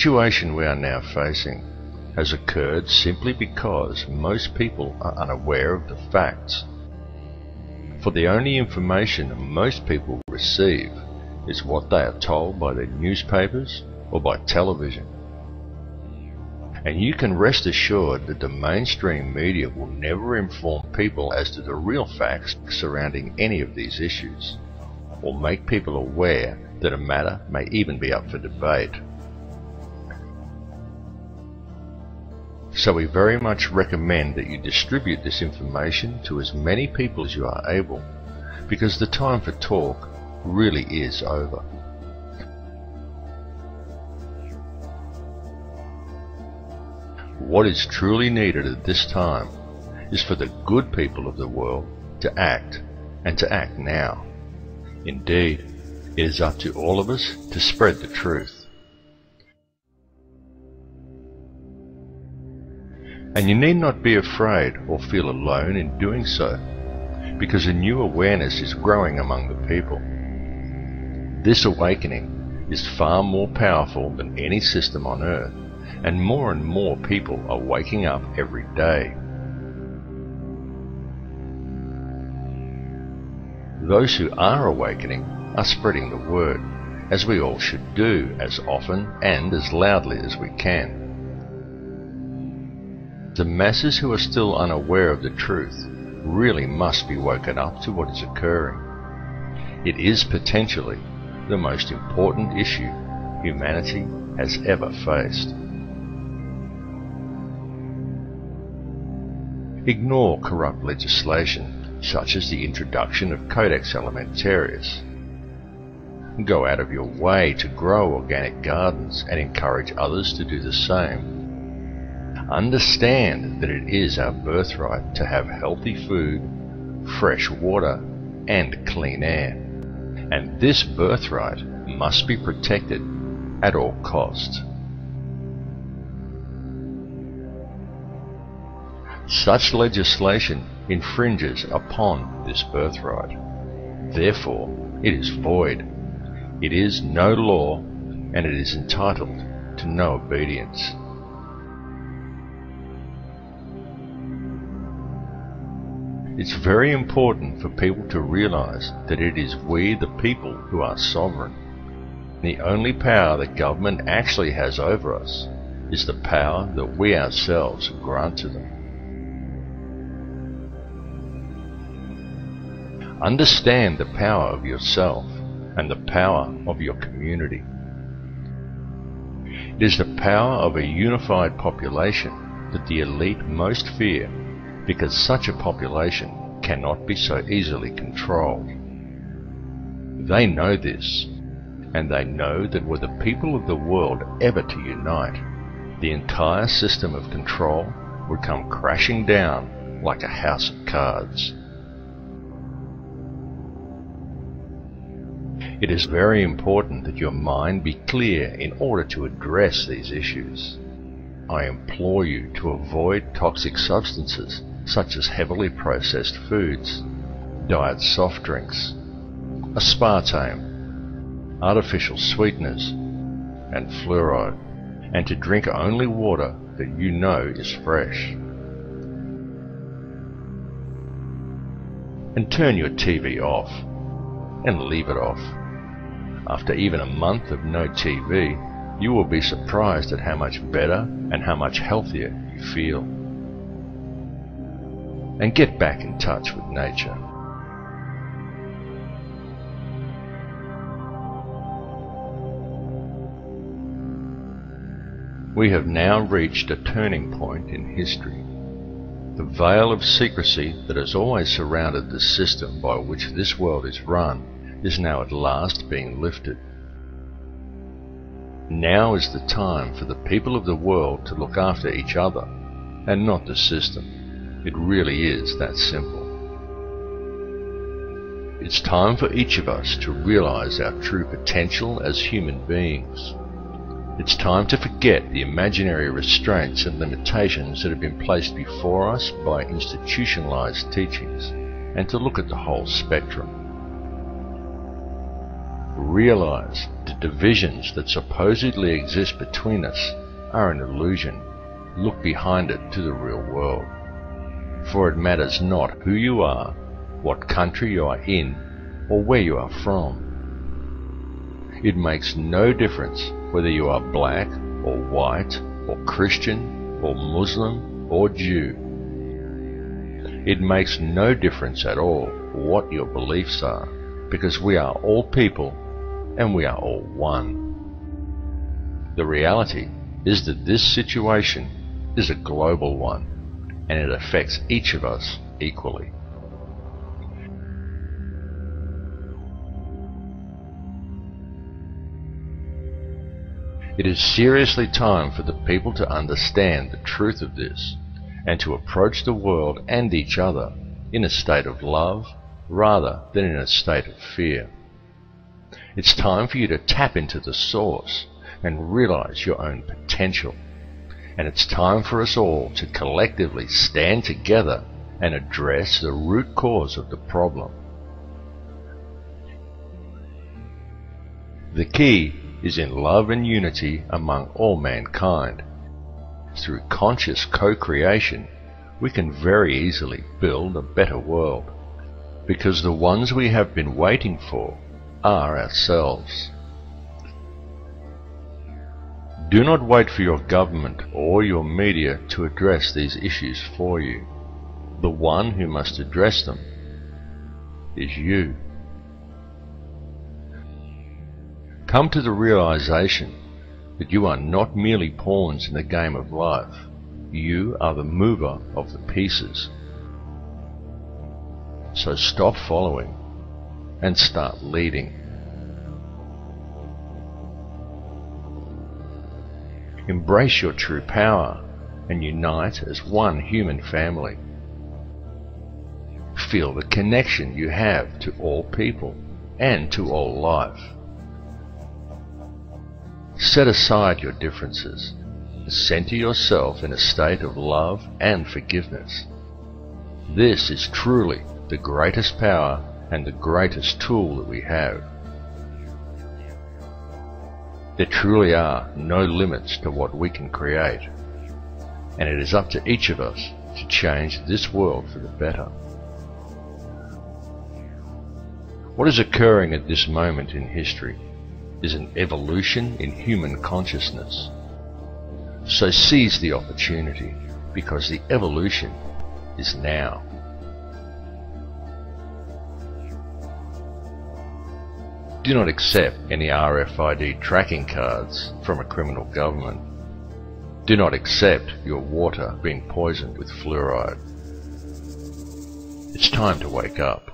situation we are now facing has occurred simply because most people are unaware of the facts. For the only information most people receive is what they are told by their newspapers or by television. And you can rest assured that the mainstream media will never inform people as to the real facts surrounding any of these issues, or make people aware that a matter may even be up for debate. So we very much recommend that you distribute this information to as many people as you are able, because the time for talk really is over. What is truly needed at this time is for the good people of the world to act, and to act now. Indeed, it is up to all of us to spread the truth. And you need not be afraid or feel alone in doing so, because a new awareness is growing among the people. This awakening is far more powerful than any system on earth, and more people are waking up every day. Those who are awakening are spreading the word, as we all should do, as often and as loudly as we can. The masses who are still unaware of the truth really must be woken up to what is occurring. It is potentially the most important issue humanity has ever faced. Ignore corrupt legislation, such as the introduction of Codex Alimentarius. Go out of your way to grow organic gardens and encourage others to do the same. Understand that it is our birthright to have healthy food, fresh water, and clean air. And this birthright must be protected at all costs. Such legislation infringes upon this birthright. Therefore, it is void. It is no law, and it is entitled to no obedience. It's very important for people to realize that it is we, the people, who are sovereign. The only power that government actually has over us is the power that we ourselves grant to them. Understand the power of yourself and the power of your community. It is the power of a unified population that the elite most fear, because such a population cannot be so easily controlled. They know this, and they know that were the people of the world ever to unite, the entire system of control would come crashing down like a house of cards. It is very important that your mind be clear in order to address these issues. I implore you to avoid toxic substances such as heavily processed foods, diet soft drinks, aspartame, artificial sweeteners, and fluoride, and to drink only water that you know is fresh. And turn your TV off, and leave it off. After even a month of no TV, you will be surprised at how much better and how much healthier you feel. And get back in touch with nature. We have now reached a turning point in history. The veil of secrecy that has always surrounded the system by which this world is run is now at last being lifted. Now is the time for the people of the world to look after each other and not the system. It really is that simple. It's time for each of us to realize our true potential as human beings. It's time to forget the imaginary restraints and limitations that have been placed before us by institutionalized teachings, and to look at the whole spectrum. Realize that divisions that supposedly exist between us are an illusion. Look behind it to the real world. For it matters not who you are, what country you are in, or where you are from. It makes no difference whether you are black or white or Christian or Muslim or Jew. It makes no difference at all what your beliefs are, because we are all people and we are all one. The reality is that this situation is a global one, and it affects each of us equally. It is seriously time for the people to understand the truth of this, and to approach the world and each other in a state of love rather than in a state of fear. It's time for you to tap into the source and realize your own potential. And it's time for us all to collectively stand together and address the root cause of the problem. The key is in love and unity among all mankind. Through conscious co-creation, we can very easily build a better world, because the ones we have been waiting for are ourselves. Do not wait for your government or your media to address these issues for you. The one who must address them is you. Come to the realization that you are not merely pawns in the game of life. You are the mover of the pieces. So stop following and start leading. Embrace your true power and unite as one human family. Feel the connection you have to all people and to all life. Set aside your differences. Center yourself in a state of love and forgiveness. This is truly the greatest power and the greatest tool that we have. There truly are no limits to what we can create, and it is up to each of us to change this world for the better. What is occurring at this moment in history is an evolution in human consciousness. So seize the opportunity, because the evolution is now. Do not accept any RFID tracking cards from a criminal government. Do not accept your water being poisoned with fluoride. It's time to wake up.